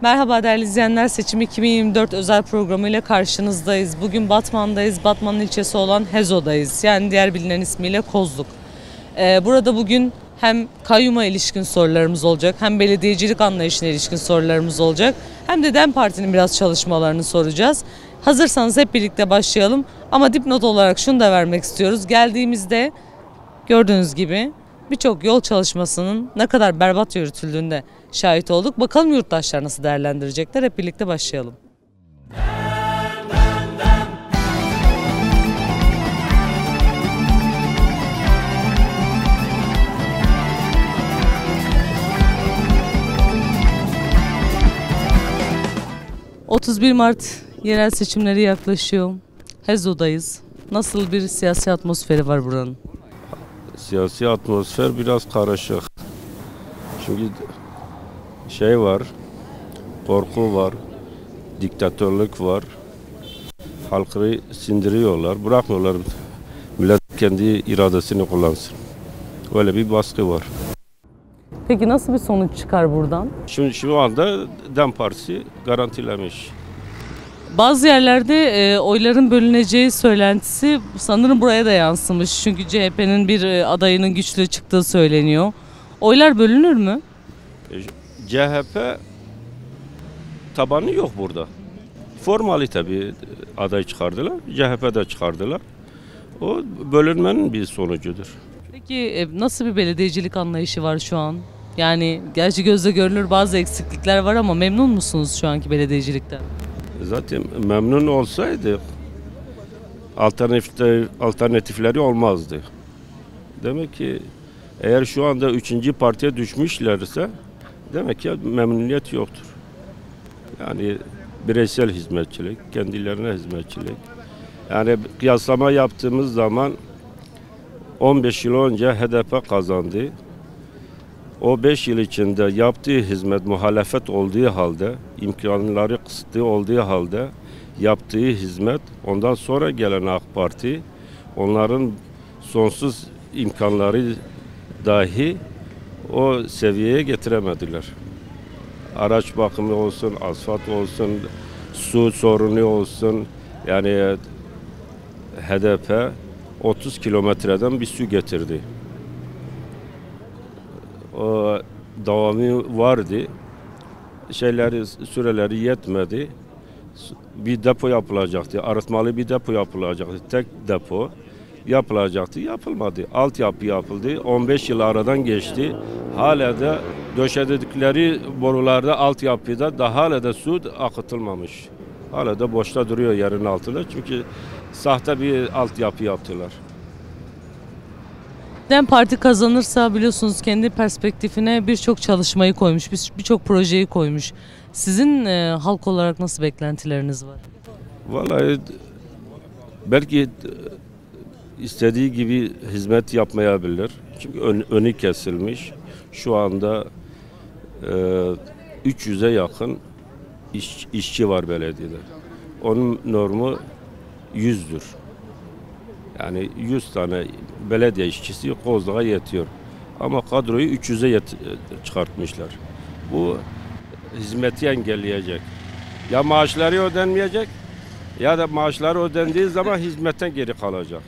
Merhaba değerli izleyenler, Seçim 2024 özel programıyla karşınızdayız. Bugün Batman'dayız. Batman'ın ilçesi olan Hezo'dayız. Yani diğer bilinen ismiyle Kozluk. Burada bugün hem kayyuma ilişkin sorularımız olacak, hem belediyecilik anlayışına ilişkin sorularımız olacak, hem de DEM Parti'nin biraz çalışmalarını soracağız. Hazırsanız hep birlikte başlayalım. Ama dipnot olarak şunu da vermek istiyoruz. Geldiğimizde gördüğünüz gibi birçok yol çalışmasının ne kadar berbat yürütüldüğünde şahit olduk. Bakalım yurttaşlar nasıl değerlendirecekler? Hep birlikte başlayalım. 31 Mart yerel seçimleri yaklaşıyor. Hezo'dayız. Nasıl bir siyasi atmosferi var buranın? Siyasi atmosfer biraz karışık. Çünkü şey var, korku var, diktatörlük var. Halkı sindiriyorlar, bırakmıyorlar millet kendi iradesini kullansın. Öyle bir baskı var. Peki nasıl bir sonuç çıkar buradan? Şu anda DEM Partisi garantilemiş. Bazı yerlerde oyların bölüneceği söylentisi sanırım buraya da yansımış. Çünkü CHP'nin bir adayının güçlü çıktığı söyleniyor. Oylar bölünür mü? CHP tabanı yok burada. Formalite bir aday çıkardılar. CHP de çıkardılar. O bölünmenin bir sonucudur. Peki nasıl bir belediyecilik anlayışı var şu an? Yani gerçi gözle görülür bazı eksiklikler var ama memnun musunuz şu anki belediyecilikten? Zaten memnun olsaydı alternatifleri olmazdı. Demek ki eğer şu anda 3. partiye düşmüşlerse demek ki memnuniyet yoktur. Yani bireysel hizmetçilik, kendilerine hizmetçilik. Yani kıyaslama yaptığımız zaman 15 yıl önce HDP kazandı. O 5 yıl içinde yaptığı hizmet muhalefet olduğu halde, imkanları kısıtlı olduğu halde yaptığı hizmet, ondan sonra gelen AK Parti onların sonsuz imkanları dahi o seviyeye getiremediler. Araç bakımı olsun, asfalt olsun, su sorunu olsun. Yani HDP 30 kilometreden bir su getirdi. O devamı vardı. Süreleri yetmedi. Bir depo yapılacaktı. Arıtmalı bir depo yapılacaktı. Tek depo yapılacaktı. Yapılmadı. Altyapı yapıldı. 15 yıl aradan geçti. Hala da döşedikleri borularda, altyapıda da hala da su akıtılmamış. Hala da boşta duruyor yerin altında. Çünkü sahte bir altyapı yaptılar. DEM Parti kazanırsa biliyorsunuz kendi perspektifine birçok çalışmayı koymuş, birçok projeyi koymuş. Sizin halk olarak nasıl beklentileriniz var? Vallahi belki istediği gibi hizmet yapmayabilir. Çünkü önü kesilmiş. Şu anda 300'e yakın işçi var belediyede. Onun normu 100'dür. Yani 100 tane belediye işçisi Kozluğa yetiyor. Ama kadroyu 300'e çıkartmışlar. Bu hizmeti engelleyecek. Ya maaşları ödenmeyecek ya da maaşları ödendiği zaman hizmetten geri kalacak.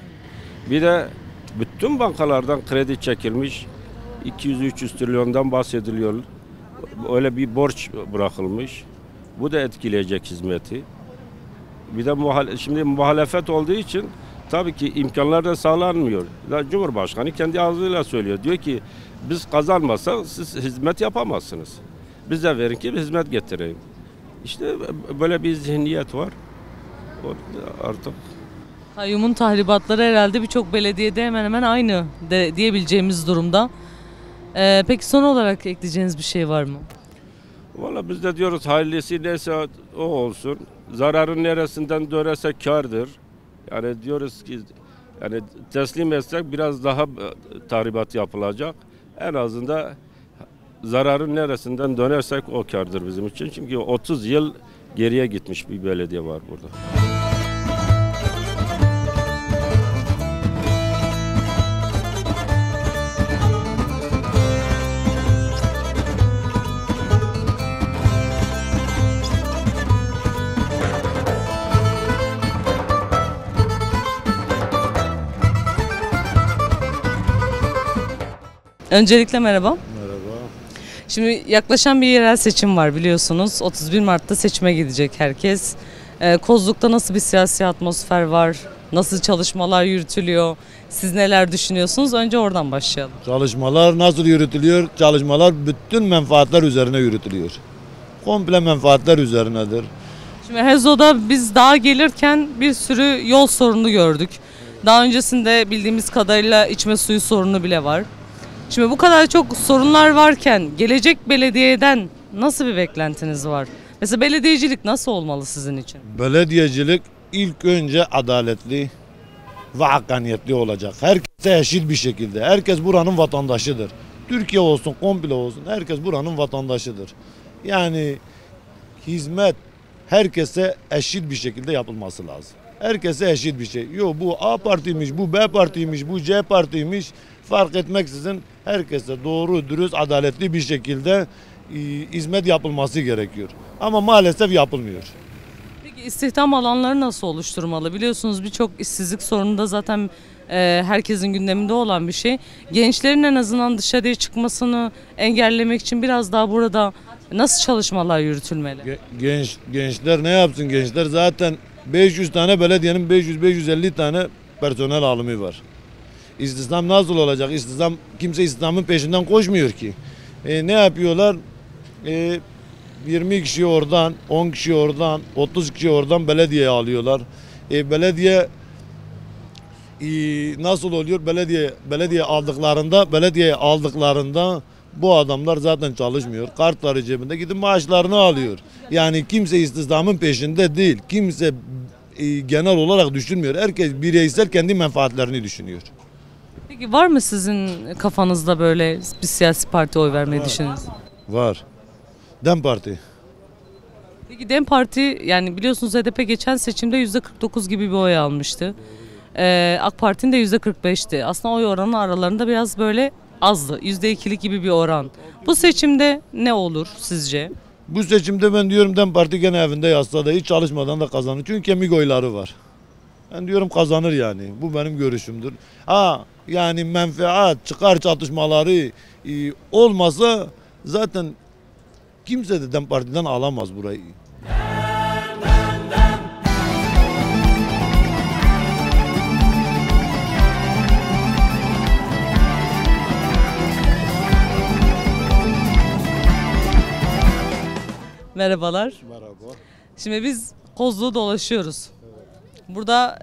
Bir de bütün bankalardan kredi çekilmiş. 200-300 trilyondan bahsediliyor. Öyle bir borç bırakılmış. Bu da etkileyecek hizmeti. Bir de şimdi muhalefet olduğu için tabii ki imkanlar da sağlanmıyor. Cumhurbaşkanı kendi ağzıyla söylüyor. Diyor ki biz kazanmazsak siz hizmet yapamazsınız. Bize verin ki bir hizmet getireyim. İşte böyle bir zihniyet var. Artık Kayyumun tahribatları herhalde birçok belediyede hemen hemen aynı diyebileceğimiz durumda. Peki son olarak ekleyeceğiniz bir şey var mı? Valla biz de diyoruz hayırlısı neyse o olsun. Zararın neresinden dönerse kârdır. Yani diyoruz ki yani teslim etsek biraz daha tahribat yapılacak. En azından zararın neresinden dönersek o kârdır bizim için. Çünkü 30 yıl geriye gitmiş bir belediye var burada. Öncelikle merhaba. Merhaba. Şimdi yaklaşan bir yerel seçim var biliyorsunuz. 31 Mart'ta seçime gidecek herkes. Kozluk'ta nasıl bir siyasi atmosfer var? Nasıl çalışmalar yürütülüyor? Siz neler düşünüyorsunuz? Önce oradan başlayalım. Çalışmalar nasıl yürütülüyor? Çalışmalar bütün menfaatler üzerine yürütülüyor. Komple menfaatler üzerinedir. Şimdi Hezo'da biz daha gelirken bir sürü yol sorunu gördük. Daha öncesinde bildiğimiz kadarıyla içme suyu sorunu bile var. Şimdi bu kadar çok sorunlar varken gelecek belediyeden nasıl bir beklentiniz var? Mesela belediyecilik nasıl olmalı sizin için? Belediyecilik ilk önce adaletli ve hakkaniyetli olacak. Herkese eşit bir şekilde. Herkes buranın vatandaşıdır. Türkiye olsun, komple olsun. Herkes buranın vatandaşıdır. Yani hizmet herkese eşit bir şekilde yapılması lazım. Herkese eşit bir şey. Yok bu A partiymiş, bu B partiymiş, bu C partiymiş fark etmeksizin herkese doğru, dürüst, adaletli bir şekilde hizmet yapılması gerekiyor. Ama maalesef yapılmıyor. Peki istihdam alanları nasıl oluşturmalı? Biliyorsunuz birçok işsizlik sorunu da zaten herkesin gündeminde olan bir şey. Gençlerin en azından dışarıya çıkmasını engellemek için biraz daha burada nasıl çalışmalar yürütülmeli? Gençler ne yapsın? Gençler zaten 500 tane belediyenin 500-550 tane personel alımı var. İstihdam nasıl olacak? Kimse istihdamın peşinden koşmuyor ki. Ne yapıyorlar? 20 kişi oradan, 10 kişi oradan, 30 kişi oradan belediyeye alıyorlar. Belediye nasıl oluyor? Belediyeye aldıklarında bu adamlar zaten çalışmıyor. Kartları cebinde gidip maaşlarını alıyor. Yani kimse istihdamın peşinde değil. Kimse genel olarak düşünmüyor. Herkes bireysel kendi menfaatlerini düşünüyor. Peki var mı sizin kafanızda böyle bir siyasi parti oy vermeyi düşünüyorsunuz? Var. DEM Parti. Peki DEM Parti yani biliyorsunuz HDP geçen seçimde %49 gibi bir oy almıştı. AK Parti'nin de %45'ti. Aslında oy oranı aralarında biraz böyle azdı. %2'lik gibi bir oran. Bu seçimde ne olur sizce? Bu seçimde ben diyorum DEM Parti gene evinde yatsa da hiç çalışmadan da kazanır. Çünkü kemik oyları var. Ben diyorum kazanır yani. Bu benim görüşümdür. Yani menfaat, çıkar çatışmaları olmasa zaten kimse de DEM Parti'den alamaz burayı. Merhabalar. Merhaba. Şimdi biz Kozluğu dolaşıyoruz. Burada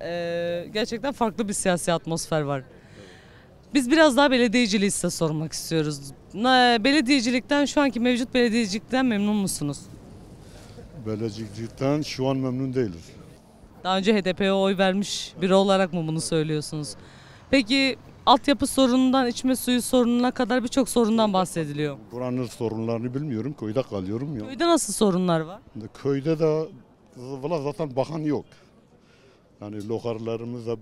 gerçekten farklı bir siyasi atmosfer var. Biz biraz daha belediyeciliği size sormak istiyoruz. Belediyecilikten, şu anki mevcut belediyecilikten memnun musunuz? Belediyecilikten şu an memnun değiliz. Daha önce HDP'ye oy vermiş biri olarak mı bunu söylüyorsunuz? Peki altyapı sorunundan içme suyu sorununa kadar birçok sorundan bahsediliyor. Buranın sorunlarını bilmiyorum. Köyde kalıyorum ya. Köyde nasıl sorunlar var? Köyde de valla zaten bakan yok. Yani lokarlarımız hep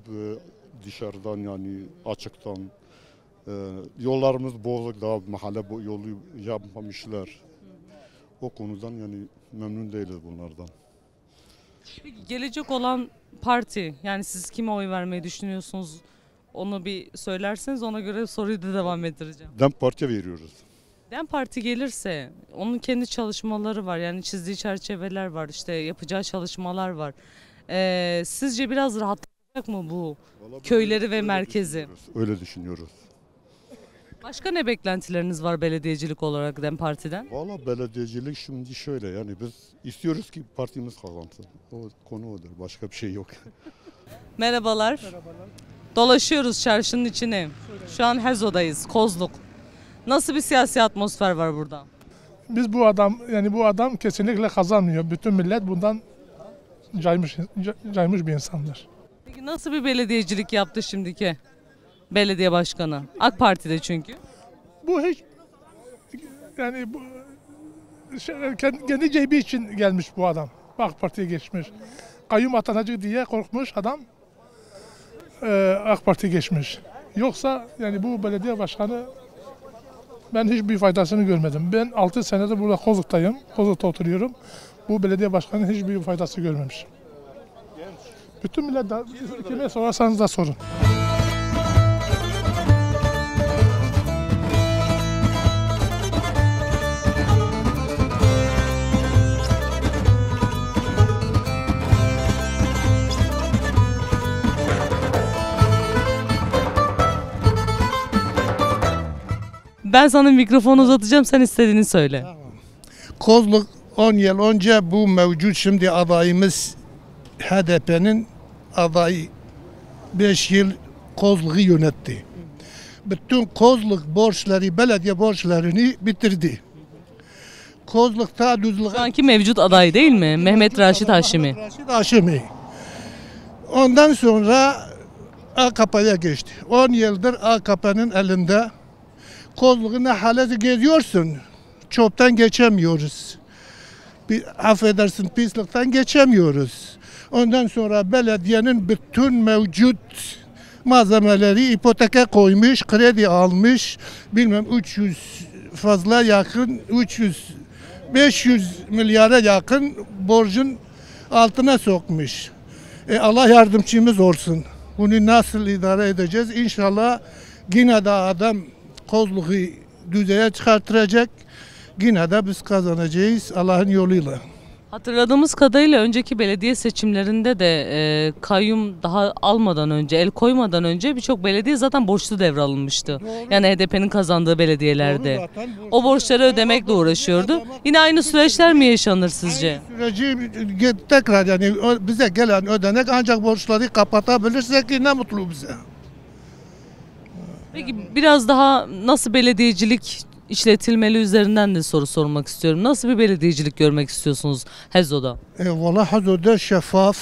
dışarıdan yani açıktan. Yollarımız bozuk, daha mahalle yolu yapmamışlar. O konudan yani memnun değiliz bunlardan. Peki gelecek olan parti, yani siz kime oy vermeyi düşünüyorsunuz? Onu bir söylerseniz ona göre soruyu da devam ettireceğim. DEM Parti'ye veriyoruz. DEM Parti gelirse onun kendi çalışmaları var, yani çizdiği çerçeveler var, işte yapacağı çalışmalar var. Sizce biraz rahatlayacak mı bu köyleri ve merkezi? Öyle düşünüyoruz. Başka ne beklentileriniz var belediyecilik olarak DEM Parti'den? Valla belediyecilik şimdi şöyle yani biz istiyoruz ki partimiz kazansın. O konu odur. Başka bir şey yok. Merhabalar. Merhabalar. Dolaşıyoruz çarşının içine. Şu an Hezo'dayız, Kozluk. Nasıl bir siyasi atmosfer var burada? Biz bu adam kesinlikle kazanmıyor. Bütün millet bundan caymış bir insandır. Peki nasıl bir belediyecilik yaptı şimdiki belediye başkanı? AK Parti'de çünkü. Bu hiç yani kendi cebi için gelmiş bu adam. AK Parti'ye geçmiş. Kayyum atanacak diye korkmuş adam. AK Parti geçmiş. Yoksa yani bu belediye başkanı ben hiçbir faydasını görmedim. Ben 6 senedir burada Kozluk'tayım. Kozluk'ta oturuyorum. Bu belediye başkanının hiçbir faydası görmemiş. Bütün millet kime sorarsanız da sorun. Ben sana mikrofonu uzatacağım, sen istediğini söyle. Kozluk 10 yıl önce bu mevcut şimdi adayımız HDP'nin adayı 5 yıl Kozluk'u yönetti. Bütün Kozluk borçları, belediye borçlarını bitirdi. Kozluk'ta Şu düzlüğe... anki mevcut aday değil mi? Mehmet Raşit Haşimi. Raşit Haşimi. Ondan sonra AKP'ye geçti. 10 yıldır AKP'nin elinde. Kozluk'u ne hale geziyorsun? Çöpten geçemiyoruz. Bir, affedersin, pislikten geçemiyoruz. Ondan sonra belediyenin bütün mevcut malzemeleri ipoteke koymuş, kredi almış. Bilmem 300 fazla yakın, 500 milyara yakın borcun altına sokmuş. Allah yardımcımız olsun. Bunu nasıl idare edeceğiz? İnşallah yine de adam Kozluk'u düzeye çıkartacak. Yine de biz kazanacağız Allah'ın yoluyla. Hatırladığımız kadarıyla önceki belediye seçimlerinde de kayyum daha almadan önce, el koymadan önce birçok belediye zaten borçlu devralınmıştı. Yani HDP'nin kazandığı belediyelerde. O borçları ödemekle uğraşıyordu. Yine aynı süreçler mi yaşanır sizce? Süreci tekrar yani bize gelen ödenek ancak borçları kapatabilirsek ne mutlu bize. Peki biraz daha nasıl belediyecilik işletilmeli üzerinden de soru sormak istiyorum. Nasıl bir belediyecilik görmek istiyorsunuz Hezo'da? Valla Hazo'da şeffaf,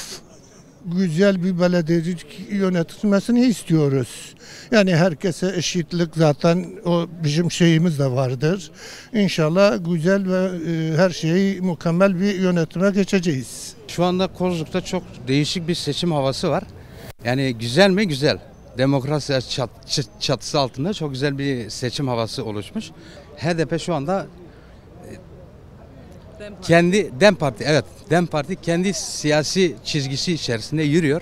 güzel bir belediyecilik yönetilmesini istiyoruz. Yani herkese eşitlik zaten o bizim şeyimiz de vardır. İnşallah güzel ve her şeyi mükemmel bir yönetime geçeceğiz. Şu anda Kozluk'ta çok değişik bir seçim havası var. Yani güzel mi? Güzel. Demokrasi çatısı altında çok güzel bir seçim havası oluşmuş. HDP şu anda kendi DEM Parti kendi siyasi çizgisi içerisinde yürüyor.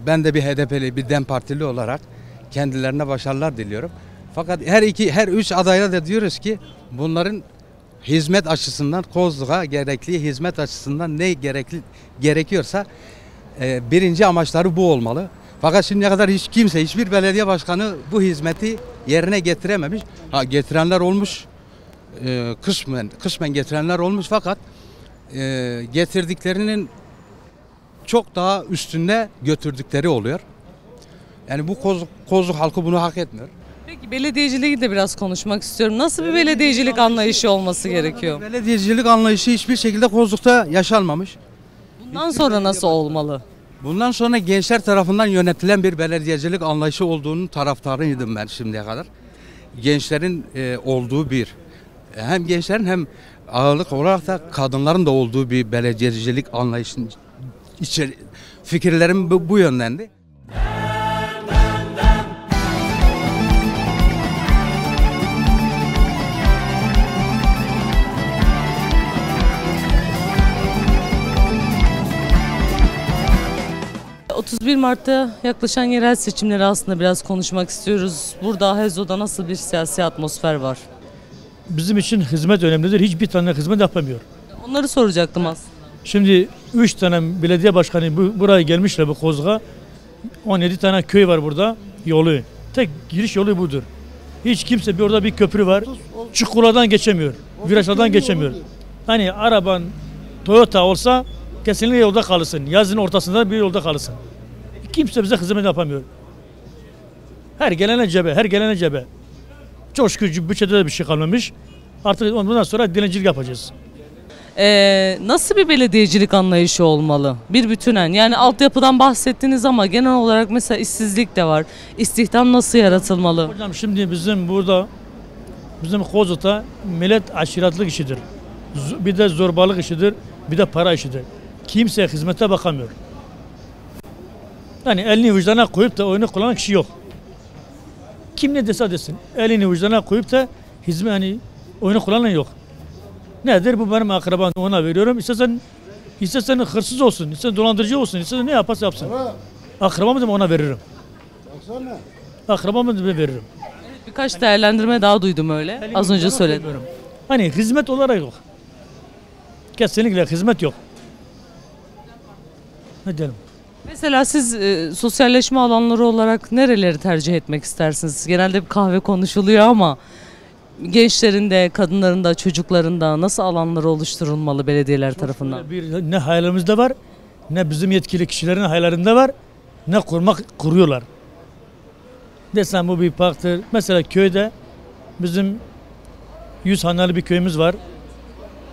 Ben de bir HDP'li, bir DEM Partili olarak kendilerine başarılar diliyorum. Fakat her üç adayla da diyoruz ki bunların hizmet açısından Kozluk'a gerekli hizmet açısından ne gerekiyorsa birinci amaçları bu olmalı. Fakat şimdiye kadar hiçbir belediye başkanı bu hizmeti yerine getirememiş. Getirenler olmuş, kısmen getirenler olmuş fakat getirdiklerinin çok daha üstünde götürdükleri oluyor. Yani bu Kozluk halkı bunu hak etmiyor. Peki belediyeciliği de biraz konuşmak istiyorum. Nasıl bir belediyecilik anlayışı olması gerekiyor? Belediyecilik anlayışı hiçbir şekilde Kozluk'ta yaşanmamış. Bundan sonra nasıl olmalı? Bundan sonra gençler tarafından yönetilen bir belediyecilik anlayışı olduğunun taraftarıydım ben şimdiye kadar. Gençlerin olduğu hem gençlerin hem ağırlık olarak da kadınların da olduğu bir belediyecilik anlayışının fikirlerim bu yöndendi. 31 Mart'ta yaklaşan yerel seçimleri aslında biraz konuşmak istiyoruz. Burada Hezo'da nasıl bir siyasi atmosfer var? Bizim için hizmet önemlidir. Hiçbir tane hizmet yapamıyor. Onları soracaktım aslında. Şimdi 3 tane belediye başkanı buraya gelmişler bu Kozluğa. 17 tane köy var burada. Yolu. Tek giriş yolu budur. Hiç kimse orada bir köprü var. Çukurlardan geçemiyor. Virajlardan geçemiyor. Hani araban Toyota olsa kesinlikle yolda kalırsın. Yazın ortasında bir yolda kalırsın. Kimse bize hizmet yapamıyor. Her gelene cebe. Çok şükür bütçede de bir şey kalmamış. Artık ondan sonra dilencilik yapacağız. Nasıl bir belediyecilik anlayışı olmalı? Bir bütünen. Yani altyapıdan bahsettiniz ama genel olarak mesela işsizlik de var. İstihdam nasıl yaratılmalı? Hocam şimdi bizim Kozluk'ta millet aşiretlik işidir. Bir de zorbalık işidir, bir de para işidir. Kimse hizmete bakamıyor. Yani elini vicdana koyup da oyunu kullanan kişi yok. Kim ne dese desin. Elini vicdana koyup da oyunu kullanan yok. Nedir? Bu benim akrabam, ona veriyorum. İstersen hırsız olsun, istersen dolandırıcı olsun, istersen ne yaparsa yapsın. Akrabamı da ona veririm. Akrabamı da veririm. Birkaç değerlendirme daha duydum öyle. Az önce söyledim. Hani hizmet olarak yok. Kesinlikle hizmet yok. Ne diyelim? Mesela siz sosyalleşme alanları olarak nereleri tercih etmek istersiniz? Genelde bir kahve konuşuluyor ama gençlerin de, kadınların da, çocukların da nasıl alanları oluşturulmalı belediyeler tarafından? Ne hayalimizde var, ne bizim yetkili kişilerin hayallerinde var, ne kuruyorlar. Desem bu bir parktır. Mesela köyde bizim 100 haneli bir köyümüz var.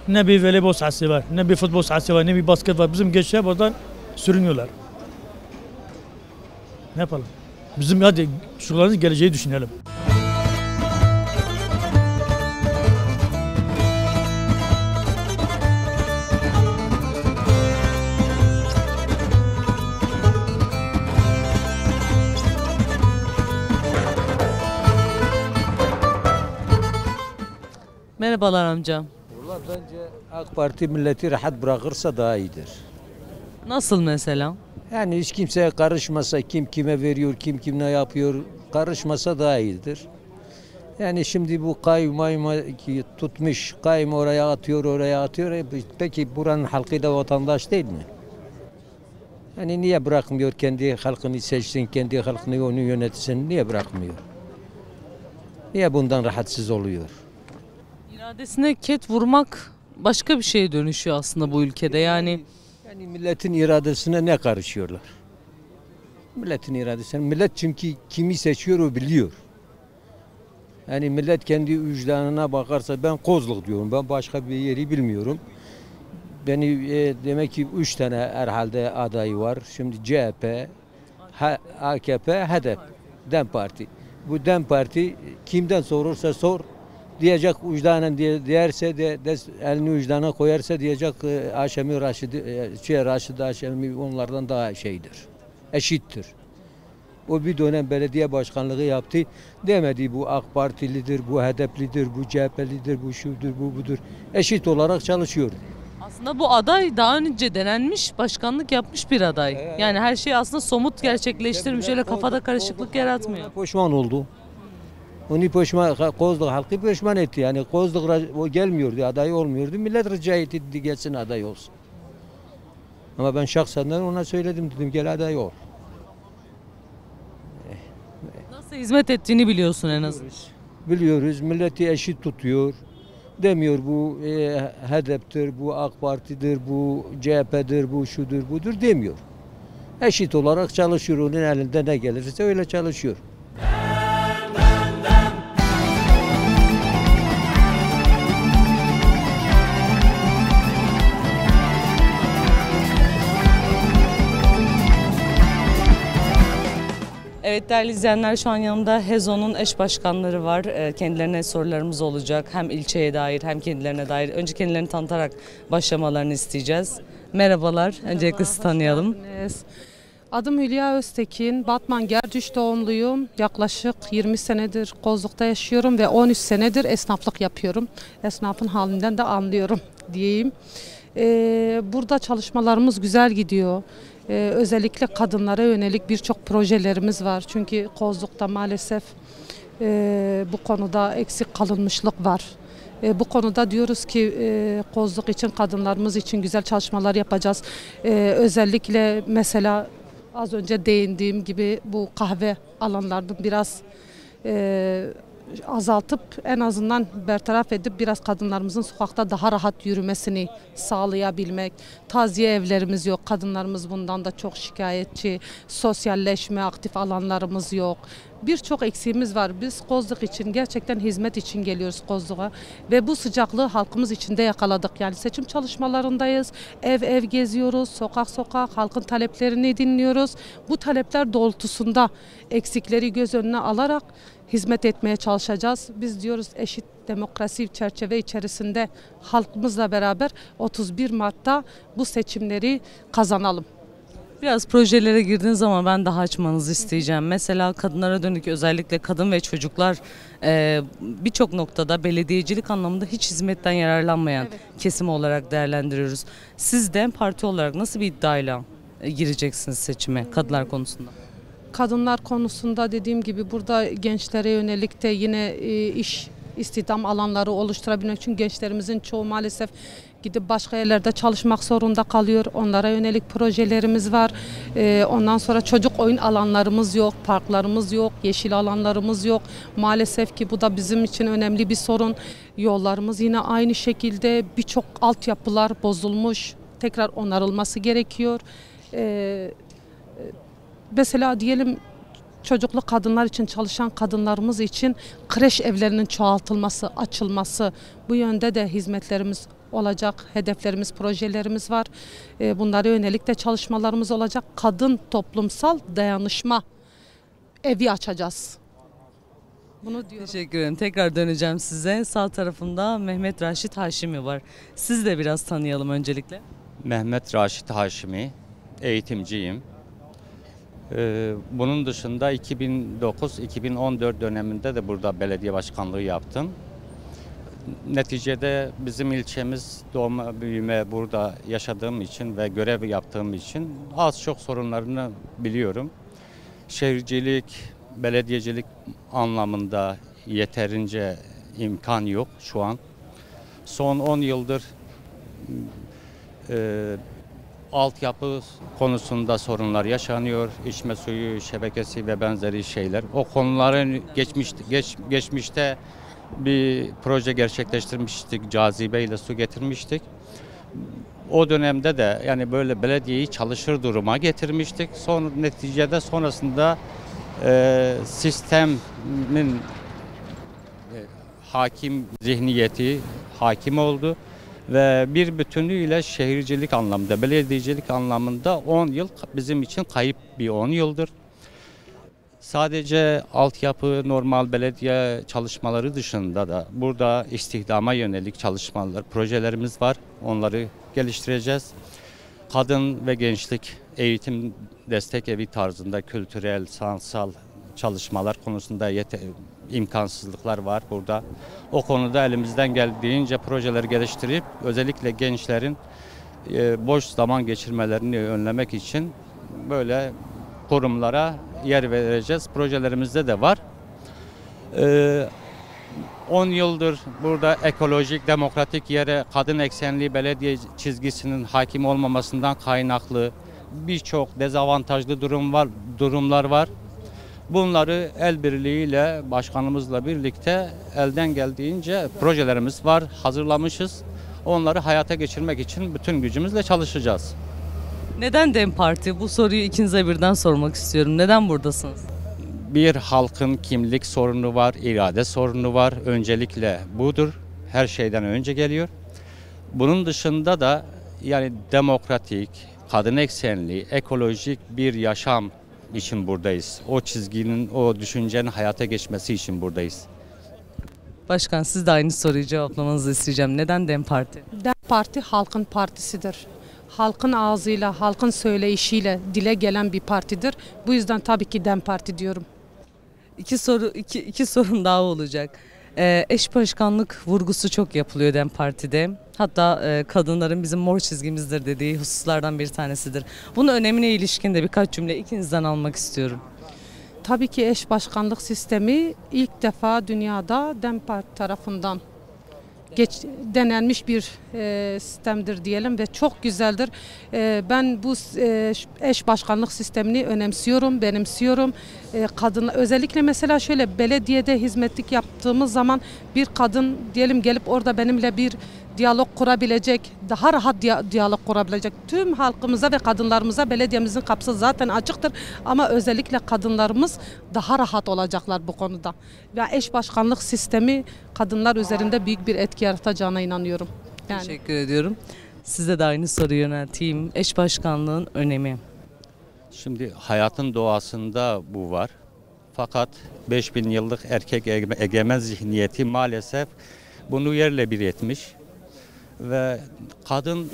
Ne bir voleybol sahası var, ne bir futbol sahası var, ne bir basket var. Bizim gençler buradan sürünüyorlar. Ne yapalım? Bizim hadi çocuklarımızın geleceği düşünelim. Merhabalar amcam. Vallahi bence AK Parti milleti rahat bırakırsa daha iyidir. Nasıl mesela? Yani hiç kimseye karışmasa, kim kime veriyor, kim kim ne yapıyor, karışmasa daha iyidir. Yani şimdi bu kayyum tutmuş, kayyum oraya atıyor, oraya atıyor. Peki buranın halkı da vatandaş değil mi? Yani niye bırakmıyor kendi halkını seçsin, kendi halkını onu yönetsin, niye bırakmıyor? Niye bundan rahatsız oluyor? İradesine ket vurmak başka bir şeye dönüşüyor aslında bu ülkede yani. Yani milletin iradesine ne karışıyorlar? Milletin iradesine, millet çünkü kimi seçiyor o biliyor. Yani millet kendi vicdanına bakarsa ben Kozluk diyorum, ben başka bir yeri bilmiyorum. Beni demek ki 3 tane herhalde adayı var. Şimdi CHP, AKP, HDP, DEM Parti. Bu DEM Parti kimden sorursa sor, diyecek vicdanen derse de elini vicdana koyarsa diyecek Haşemi Raşid Haşemi onlardan daha şeydir. Eşittir. O bir dönem belediye başkanlığı yaptı. Demedi bu AK Partilidir, bu HDP'lidir, bu CHP'lidir, bu şudur, bu budur. Eşit olarak çalışıyordu. Aslında bu aday daha önce denenmiş, başkanlık yapmış bir aday. Yani her şeyi aslında somut gerçekleştirmiş, öyle kafada karışıklık yaratmıyor. Pişman oldu. Onu Kozluk halkı pişman etti. Yani Kozluk o gelmiyordu, aday olmuyordu. Millet rica etti gelsin aday olsun. Ama ben şahsen ona söyledim, dedim gel aday ol. Nasıl hizmet ettiğini biliyorsun en azından. Biliyoruz, milleti eşit tutuyor. Demiyor bu HDP'tir, bu AK Parti'dir, bu CHP'dir, bu şudur, budur demiyor. Eşit olarak çalışıyor, onun elinde ne gelirse öyle çalışıyor. Evet değerli izleyenler, şu an yanımda HEZO'nun eş başkanları var. Kendilerine sorularımız olacak. Hem ilçeye dair hem kendilerine dair. Önce kendilerini tanıtarak başlamalarını isteyeceğiz. Merhabalar. Öncelikle sizi tanıyalım. Adım Hülya Öztekin. Batman Gercüş doğumluyum. Yaklaşık 20 senedir Kozluk'ta yaşıyorum ve 13 senedir esnaflık yapıyorum. Esnafın halinden de anlıyorum diyeyim. Burada çalışmalarımız güzel gidiyor. Özellikle kadınlara yönelik birçok projelerimiz var. Çünkü Kozluk'ta maalesef bu konuda eksik kalınmışlık var. Bu konuda diyoruz ki Kozluk için, kadınlarımız için güzel çalışmalar yapacağız. Özellikle mesela az önce değindiğim gibi bu kahve alanlarını biraz azaltıp en azından bertaraf edip biraz kadınlarımızın sokakta daha rahat yürümesini sağlayabilmek. Taziye evlerimiz yok. Kadınlarımız bundan da çok şikayetçi. Sosyalleşme, aktif alanlarımız yok. Birçok eksiğimiz var. Biz Kozluk için, gerçekten hizmet için geliyoruz Kozluk'a ve bu sıcaklığı halkımız içinde yakaladık. Yani seçim çalışmalarındayız. Ev ev geziyoruz. Sokak sokak halkın taleplerini dinliyoruz. Bu talepler doğrultusunda eksikleri göz önüne alarak hizmet etmeye çalışacağız. Biz diyoruz eşit demokrasi çerçeve içerisinde halkımızla beraber 31 Mart'ta bu seçimleri kazanalım. Biraz projelere girdiğiniz zaman ben daha açmanızı isteyeceğim. Mesela kadınlara dönük, özellikle kadın ve çocuklar birçok noktada belediyecilik anlamında hiç hizmetten yararlanmayan kesim olarak değerlendiriyoruz. Siz DEM Parti olarak nasıl bir iddiayla gireceksiniz seçime kadınlar konusunda? Kadınlar konusunda dediğim gibi burada gençlere yönelik de yine iş istihdam alanları oluşturabilmek için gençlerimizin çoğu maalesef gidip başka yerlerde çalışmak zorunda kalıyor. Onlara yönelik projelerimiz var. Ondan sonra çocuk oyun alanlarımız yok, parklarımız yok, yeşil alanlarımız yok. Maalesef ki bu da bizim için önemli bir sorun. Yollarımız yine aynı şekilde, birçok altyapılar bozulmuş. Tekrar onarılması gerekiyor. Mesela diyelim çocuklu kadınlar için çalışan kadınlarımız için kreş evlerinin çoğaltılması, açılması, bu yönde de hizmetlerimiz olacak, hedeflerimiz, projelerimiz var. Bunlara yönelik de çalışmalarımız olacak. Kadın toplumsal dayanışma evi açacağız. Bunu diyorum. Teşekkür ederim. Tekrar döneceğim size. Sağ tarafımda Mehmet Raşit Haşimi var. Siz de biraz tanıyalım öncelikle. Mehmet Raşit Haşimi, eğitimciyim. Bunun dışında 2009-2014 döneminde de burada belediye başkanlığı yaptım. Neticede bizim ilçemiz doğma büyüme burada yaşadığım için ve görev yaptığım için az çok sorunlarını biliyorum. Şehircilik, belediyecilik anlamında yeterince imkan yok şu an. Son 10 yıldır altyapı konusunda sorunlar yaşanıyor. İçme suyu şebekesi ve benzeri şeyler. O konuların geçmişte bir proje gerçekleştirmiştik. Cazibeyle su getirmiştik. O dönemde de yani böyle belediyeyi çalışır duruma getirmiştik. Neticede sonrasında sistemin hakim zihniyeti hakim oldu. Ve bir bütünüyle şehircilik anlamında, belediyecilik anlamında 10 yıl bizim için kayıp bir 10 yıldır. Sadece altyapı, normal belediye çalışmaları dışında da burada istihdama yönelik çalışmalar, projelerimiz var. Onları geliştireceğiz. Kadın ve gençlik eğitim destek evi tarzında kültürel, sanatsal çalışmalar konusunda imkansızlıklar var burada. O konuda elimizden geldiğince projeleri geliştirip özellikle gençlerin boş zaman geçirmelerini önlemek için böyle kurumlara yer vereceğiz. Projelerimizde de var. 10 yıldır burada ekolojik, demokratik yere kadın eksenli belediye çizgisinin hakim olmamasından kaynaklı birçok dezavantajlı durumlar var. Bunları el birliğiyle başkanımızla birlikte elden geldiğince projelerimiz var, hazırlamışız. Onları hayata geçirmek için bütün gücümüzle çalışacağız. Neden DEM Parti? Bu soruyu ikinize birden sormak istiyorum. Neden buradasınız? Bir halkın kimlik sorunu var, irade sorunu var. Öncelikle budur. Her şeyden önce geliyor. Bunun dışında da yani demokratik, kadın eksenli, ekolojik bir yaşam için buradayız. O çizginin, o düşüncenin hayata geçmesi için buradayız. Başkan, siz de aynı soruyu cevaplamanızı isteyeceğim. Neden DEM Parti? DEM Parti halkın partisidir. Halkın ağzıyla, halkın söyleyişiyle dile gelen bir partidir. Bu yüzden tabii ki DEM Parti diyorum. İki sorun daha olacak. Eş başkanlık vurgusu çok yapılıyor DEM Parti'de. Hatta kadınların bizim mor çizgimizdir dediği hususlardan bir tanesidir. Bunun önemine ilişkin de birkaç cümle ikinizden almak istiyorum. Tabii ki eş başkanlık sistemi ilk defa dünyada DEM Parti tarafından denenmiş bir sistemdir diyelim ve çok güzeldir. Ben bu eş başkanlık sistemini önemsiyorum, benimsiyorum. Kadın özellikle mesela şöyle belediyede hizmetlik yaptığımız zaman bir kadın diyelim gelip orada benimle bir diyalog kurabilecek, daha rahat diyalog kurabilecek. Tüm halkımıza ve kadınlarımıza belediyemizin kapısı zaten açıktır ama özellikle kadınlarımız daha rahat olacaklar bu konuda. Ve eş başkanlık sistemi kadınlar üzerinde büyük bir etki yaratacağına inanıyorum. Yani. Teşekkür ediyorum. Size de aynı soruyu yönelteyim. Eş başkanlığın önemi. Şimdi hayatın doğasında bu var. Fakat 5000 yıllık erkek egemen zihniyeti maalesef bunu yerle bir etmiş. Ve kadın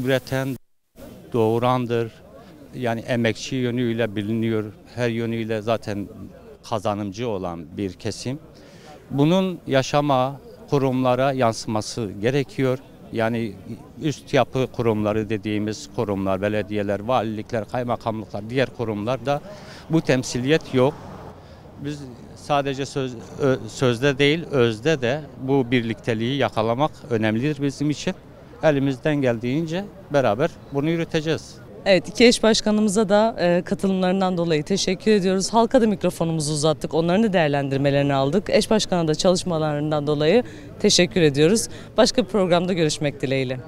üreten, doğurandır. Yani emekçi yönüyle biliniyor. Her yönüyle zaten kazanımcı olan bir kesim. Bunun yaşama, kurumlara yansıması gerekiyor. Yani üst yapı kurumları dediğimiz kurumlar, belediyeler, valilikler, kaymakamlıklar, diğer kurumlarda bu temsiliyet yok. Biz sadece sözde değil, özde de bu birlikteliği yakalamak önemlidir bizim için. Elimizden geldiğince beraber bunu yürüteceğiz. Evet, iki eş başkanımıza da katılımlarından dolayı teşekkür ediyoruz. Halka da mikrofonumuzu uzattık. Onların da değerlendirmelerini aldık. Eş başkana da çalışmalarından dolayı teşekkür ediyoruz. Başka bir programda görüşmek dileğiyle.